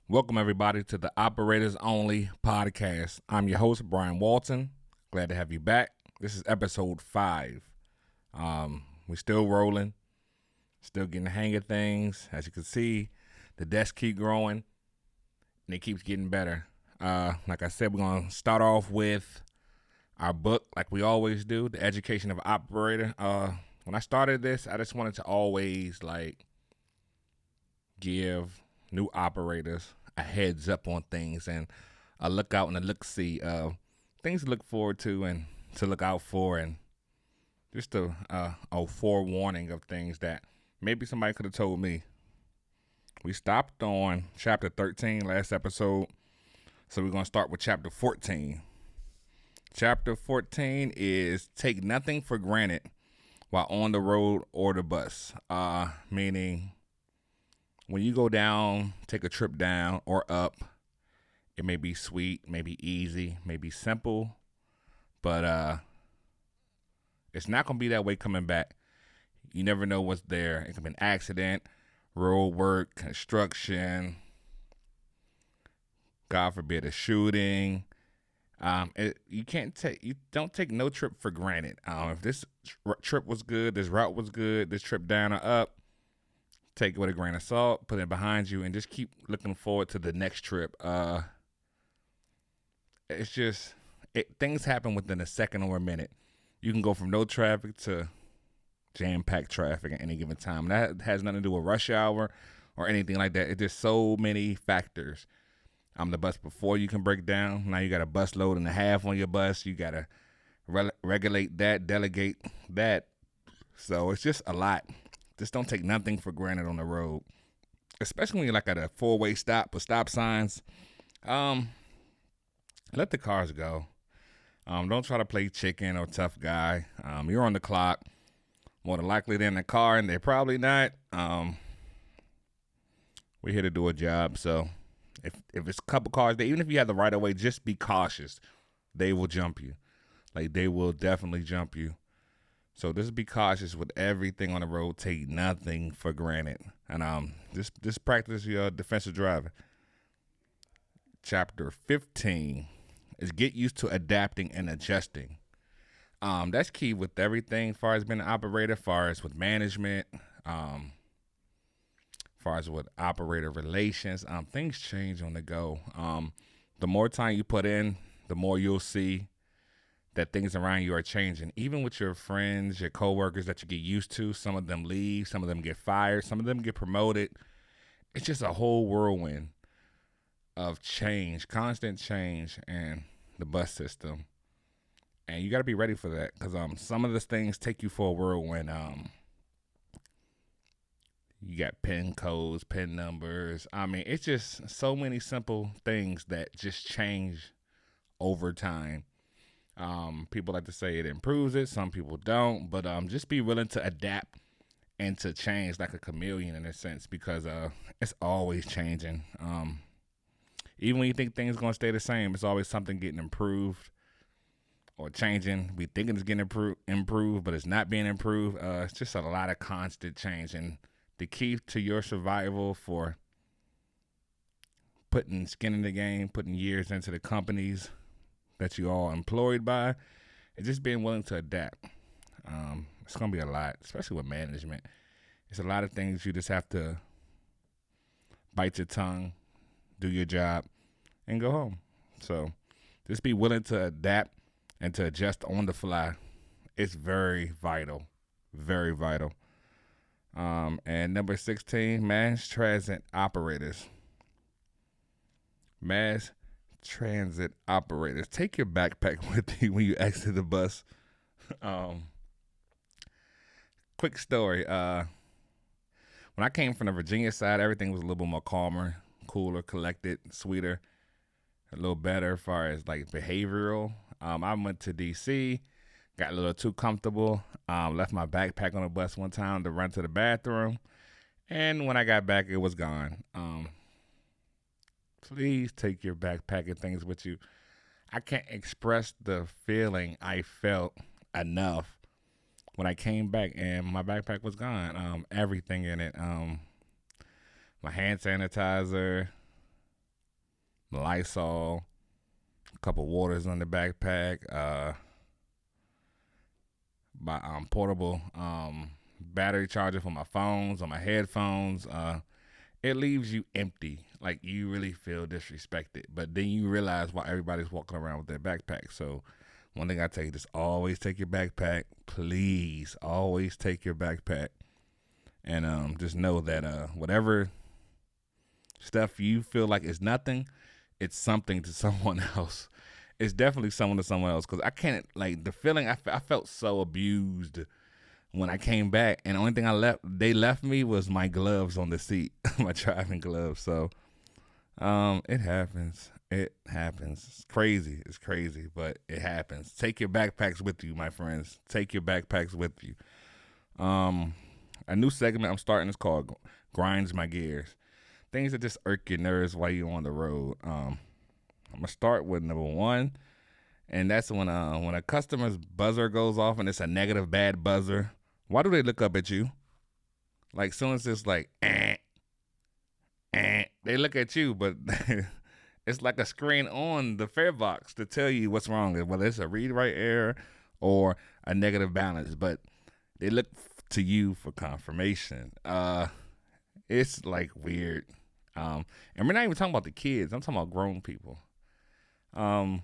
Welcome, everybody, to the Operators Only podcast. I'm your host, Brian Walton. Glad to have you back. This is episode 5. We're still rolling, still getting the hang of things. As you can see, the desk keep growing, and it keeps getting better. Like I said, we're going to start off with our book, like we always do, The Education of Operator. When I started this, I just wanted to always, give new operators a heads up on things and a look out and a look see of things to look forward to and to look out for, and just a forewarning of things that maybe somebody could have told me. We stopped on chapter 13 last episode, so we're going to start with chapter 14. Chapter 14 is take nothing for granted while on the road or the bus, meaning when you go down, take a trip down or up, it may be sweet, maybe easy, maybe simple, but it's not going to be that way coming back. You never know what's there. It could be an accident, road work, construction, God forbid, a shooting. You don't take no trip for granted. If this trip was good, this route was good, this trip down or up, take it with a grain of salt, put it behind you, and just keep looking forward to the next trip. It's just things happen within a second or a minute. You can go from no traffic to jam-packed traffic at any given time. That has nothing to do with rush hour or anything like that. It's just so many factors. The bus before you can break down. Now you got a bus load and a half on your bus. You got to regulate that, delegate that. So it's just a lot. Just don't take nothing for granted on the road, especially when you're like at a four-way stop with stop signs. Let the cars go. Don't try to play chicken or tough guy. You're on the clock. More than likely they're in the car, and they're probably not. We're here to do a job, so if it's a couple cars, even if you have the right of way, just be cautious. They will jump you. They will definitely jump you. So just be cautious with everything on the road. Take nothing for granted, and just practice your defensive driving. Chapter 15 is get used to adapting and adjusting. That's key with everything, as far as being an operator, as far as with management, as far as with operator relations. Things change on the go. The more time you put in, the more you'll see that things around you are changing. Even with your friends, your coworkers that you get used to, some of them leave, some of them get fired, some of them get promoted. It's just a whole whirlwind of change, constant change in the bus system. And you got to be ready for that, because some of the things take you for a whirlwind. You got PIN codes, PIN numbers. It's just so many simple things that just change over time. People like to say it improves it. Some people don't, but just be willing to adapt and to change like a chameleon in a sense, because it's always changing. Even when you think things are going to stay the same, it's always something getting improved or changing. We think it's getting improved, but it's not being improved. It's just a lot of constant change, and the key to your survival for putting skin in the game, putting years into the companies that you all employed by, is just being willing to adapt. It's going to be a lot, especially with management. It's a lot of things you just have to bite your tongue, do your job, and go home. So just be willing to adapt and to adjust on the fly. It's very vital, very vital. And number 16, mass transit operators. Mass transit operators. Take your backpack with you when you exit the bus. Quick story. When I came from the Virginia side, everything was a little bit more calmer, cooler, collected, sweeter, a little better as far as behavioral. I went to DC, got a little too comfortable, left my backpack on the bus one time to run to the bathroom, and when I got back, it was gone. Please take your backpack and things with you. I can't express the feeling I felt enough when I came back and my backpack was gone. Everything in it. My hand sanitizer, Lysol, a couple waters on the backpack, my portable battery charger for my phones or my headphones. It leaves you empty. Like, you really feel disrespected. But then you realize why everybody's walking around with their backpack. So one thing I tell you, just always take your backpack. Please, always take your backpack. And just know that whatever stuff you feel like is nothing, it's something to someone else. It's definitely someone to someone else. Because I can't, like, the feeling, I felt so abused when I came back, and the only thing they left me was my gloves on the seat, my driving gloves. So, it happens. It happens. It's crazy. It's crazy, but it happens. Take your backpacks with you, my friends. Take your backpacks with you. A new segment I'm starting is called Grinds My Gears. Things that just irk your nerves while you're on the road. I'm gonna start with number one, and that's when a customer's buzzer goes off and it's a negative bad buzzer. Why do they look up at you? Like, soon as it's like, they look at you, but it's like a screen on the fare box to tell you what's wrong, whether it's a read-write error or a negative balance. But they look to you for confirmation. It's like weird. And we're not even talking about the kids. I'm talking about grown people. I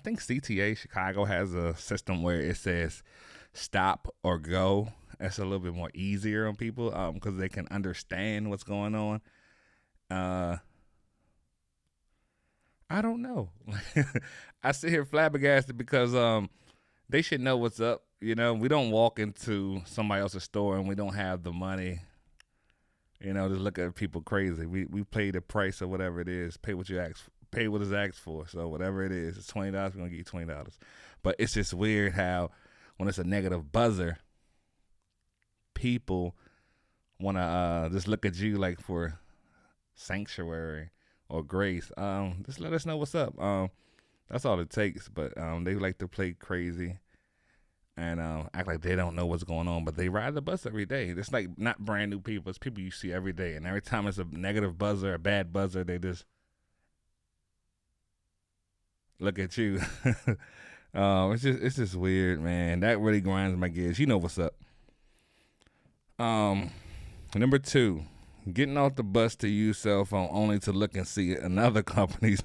think CTA Chicago has a system where it says stop or go. That's a little bit more easier on people because they can understand what's going on. I don't know. I sit here flabbergasted because they should know what's up. You know, we don't walk into somebody else's store and we don't have the money. You know, just look at people crazy. We pay the price or whatever it is. Pay what is asked for. So whatever it is, it's $20. We're gonna give you $20. But it's just weird how when it's a negative buzzer, people wanna just look at you like for sanctuary or grace. Just let us know what's up. That's all it takes. But they like to play crazy and act like they don't know what's going on, but they ride the bus every day. It's like not brand new people. It's people you see every day. And every time it's a negative buzzer, a bad buzzer, they just look at you. It's just weird, man. That really grinds my gears. You know what's up. Number two, getting off the bus to use cell phone only to look and see another company's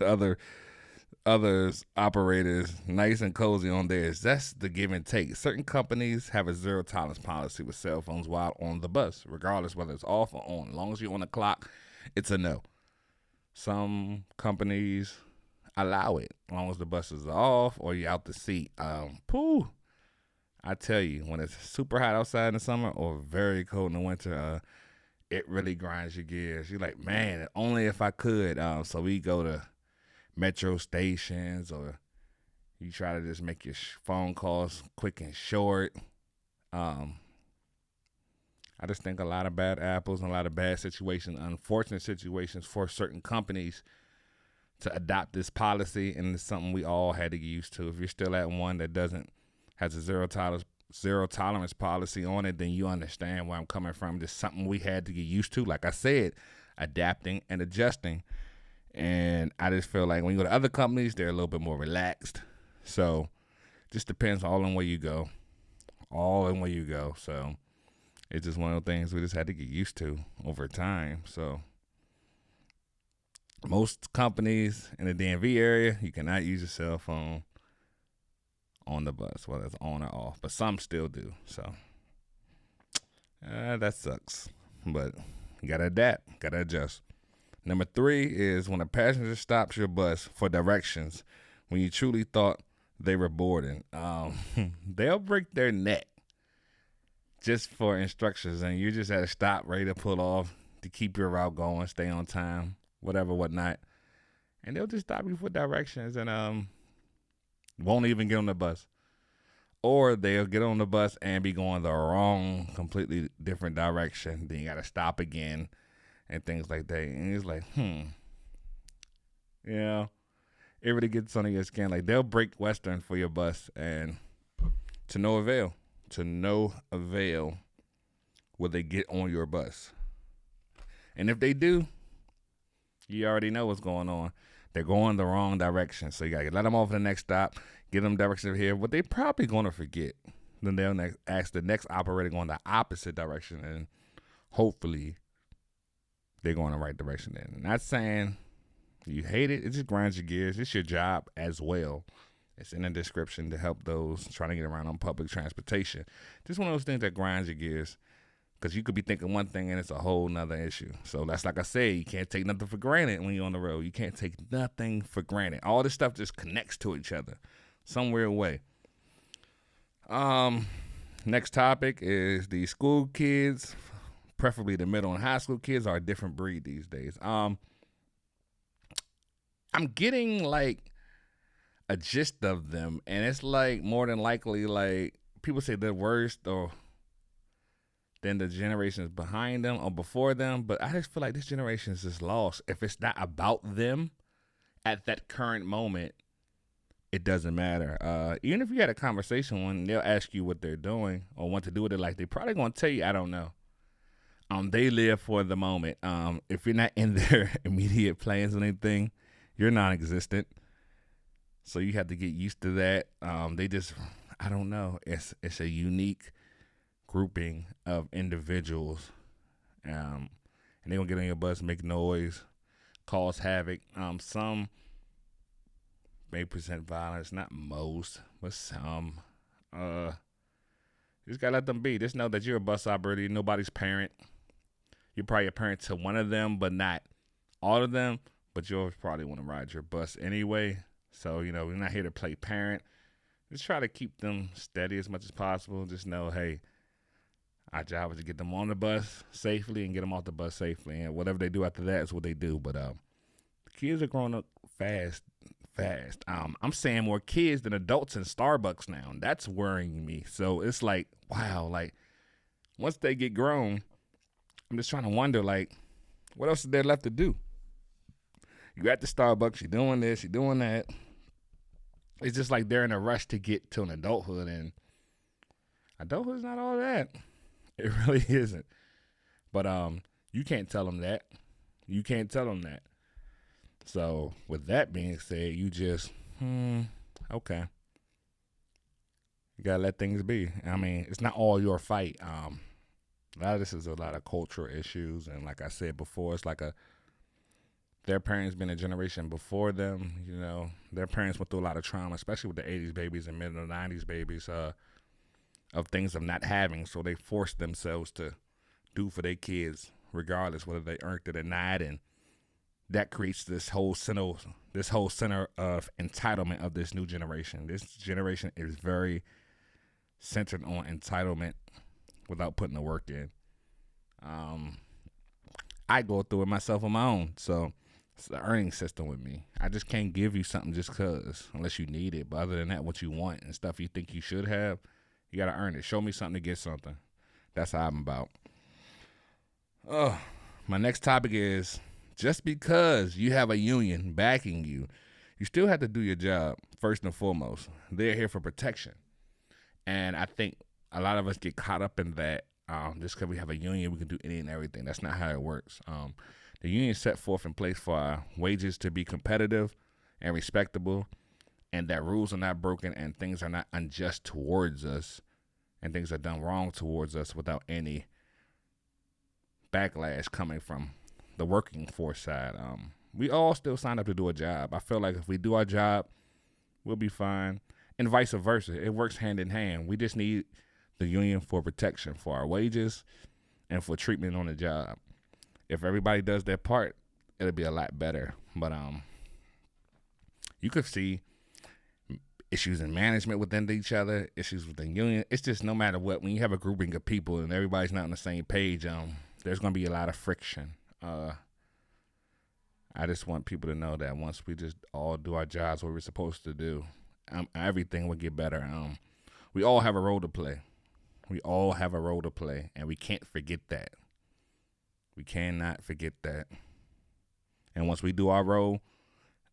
others operators nice and cozy on theirs. That's the give and take. Certain companies have a zero tolerance policy with cell phones while on the bus, regardless whether it's off or on. As long as you're on the clock, it's a no. Some companies allow it as long as the bus is off or you're out the seat. I tell you, when it's super hot outside in the summer or very cold in the winter, it really grinds your gears. You're like, man, only if I could. So we go to metro stations, or you try to just make your phone calls quick and short. I just think a lot of bad apples and a lot of bad situations, unfortunate situations for certain companies to adopt this policy, and it's something we all had to get used to. If you're still at one that has a zero tolerance policy on it, then you understand where I'm coming from. Just something we had to get used to. Like I said, adapting and adjusting. And I just feel like when you go to other companies, they're a little bit more relaxed. So just depends all on where you go. So it's just one of the things we just had to get used to over time. So most companies in the DMV area, you cannot use your cell phone on the bus, whether it's on or off. But some still do. So that sucks. But you got to adapt, got to adjust. Number three is when a passenger stops your bus for directions when you truly thought they were boarding. They'll break their neck just for instructions, and you're just at a stop ready to pull off to keep your route going, stay on time, whatnot. And they'll just stop you for directions and won't even get on the bus. Or they'll get on the bus and be going the wrong, completely different direction. Then you got to stop again. And things like that. And it's like, yeah, it really gets under your skin. Like, they'll break Western for your bus, and to no avail. Will they get on your bus. And if they do, You already know what's going on. They're going the wrong direction. So you got to let them off at the next stop, get them direction here. But they probably going to forget. Then they'll ask the next operator going the opposite direction. And hopefully they're going the right direction. And not saying you hate it. It just grinds your gears. It's your job as well. It's in the description to help those trying to get around on public transportation. Just one of those things that grinds your gears. Because you could be thinking one thing and it's a whole nother issue. So that's like I say, you can't take nothing for granted when you're on the road. You can't take nothing for granted. All this stuff just connects to each other some weird way. Next topic is the school kids, preferably the middle and high school kids, are a different breed these days. I'm getting like a gist of them, and it's like more than likely like people say they're worst or than the generations behind them or before them, but I just feel like this generation is just lost. If it's not about them at that current moment, it doesn't matter. Even if you had a conversation when they'll ask you what they're doing or what to do with it, like they're probably gonna tell you, I don't know. They live for the moment. If you're not in their immediate plans or anything, you're non-existent. So you have to get used to that. They just, I don't know. It's a unique grouping of individuals, and they're gonna get on your bus, make noise, cause havoc. Some may present violence, not most, but some. You just gotta let them be. Just know that you're a bus operator. You're nobody's parent. You're probably a parent to one of them, but not all of them. But you'll probably want to ride your bus anyway. So we're not here to play parent. Just try to keep them steady as much as possible. Just know, hey, our job is to get them on the bus safely and get them off the bus safely. And whatever they do after that is what they do. But the kids are growing up fast. I'm saying more kids than adults in Starbucks now. That's worrying me. So it's like, wow, like once they get grown, I'm just trying to wonder, like, what else is there left to do? You at the Starbucks, you're doing this, you're doing that. It's just like they're in a rush to get to an adulthood, and adulthood's not all that. It really isn't. But you can't tell them that. You can't tell them that. So with that being said, you just, okay. You got to let things be. I mean, it's not all your fight. A lot of this is a lot of cultural issues. And like I said before, it's like their parents been a generation before them. Their parents went through a lot of trauma, especially with the 80s babies and mid 90s babies, of things of not having. So they forced themselves to do for their kids, regardless whether they earned it or not. And that creates this whole center of entitlement of this new generation. This generation is very centered on entitlement without putting the work in. I go through it myself on my own. So it's the earning system with me. I just can't give you something just because, unless you need it. But other than that, what you want and stuff you think you should have, you got to earn it. Show me something to get something. That's how I'm about. My next topic is, just because you have a union backing you, you still have to do your job first and foremost. They're here for protection. And I think a lot of us get caught up in that. Just because we have a union, we can do any and everything. That's not how it works. The union set forth in place for our wages to be competitive and respectable, and that rules are not broken and things are not unjust towards us, and things are done wrong towards us without any backlash coming from the working force side. We all still sign up to do a job. I feel like if we do our job, we'll be fine, and vice versa. It works hand in hand. We just need the union for protection for our wages and for treatment on the job. If everybody does their part, it'll be a lot better. But you could see issues in management within each other, issues within union. It's just no matter what, when you have a grouping of people and everybody's not on the same page, there's going to be a lot of friction. I just want people to know that once we just all do our jobs what we're supposed to do, everything will get better. We all have a role to play. We all have a role to play, and we can't forget that. We cannot forget that. And once we do our role,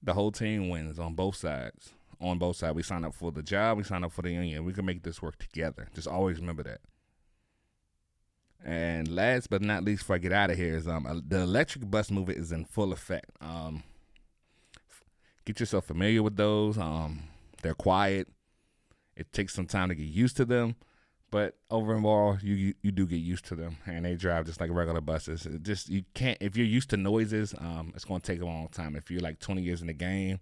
the whole team wins on both sides. On both sides. We sign up for the job. We sign up for the union. We can make this work together. Just always remember that. And last but not least, before I get out of here, is the electric bus movement is in full effect. Get yourself familiar with those. They're quiet. It takes some time to get used to them, but overall, you do get used to them, and they drive just like regular buses. You can't, if you're used to noises, it's gonna take a long time. If you're like 20 years in the game,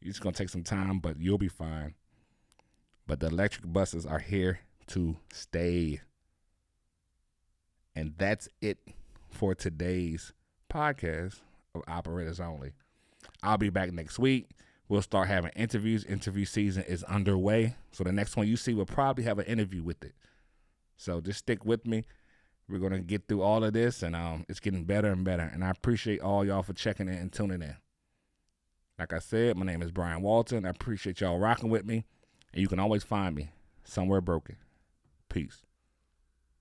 it's gonna take some time, but you'll be fine. But the electric buses are here to stay. And that's it for today's podcast of Operators Only. I'll be back next week. We'll start having interviews. Interview season is underway. So the next one you see will probably have an interview with it. So just stick with me. We're going to get through all of this, and it's getting better and better. And I appreciate all y'all for checking in and tuning in. Like I said, my name is Brian Walton. I appreciate y'all rocking with me. And you can always find me somewhere broken. Peace.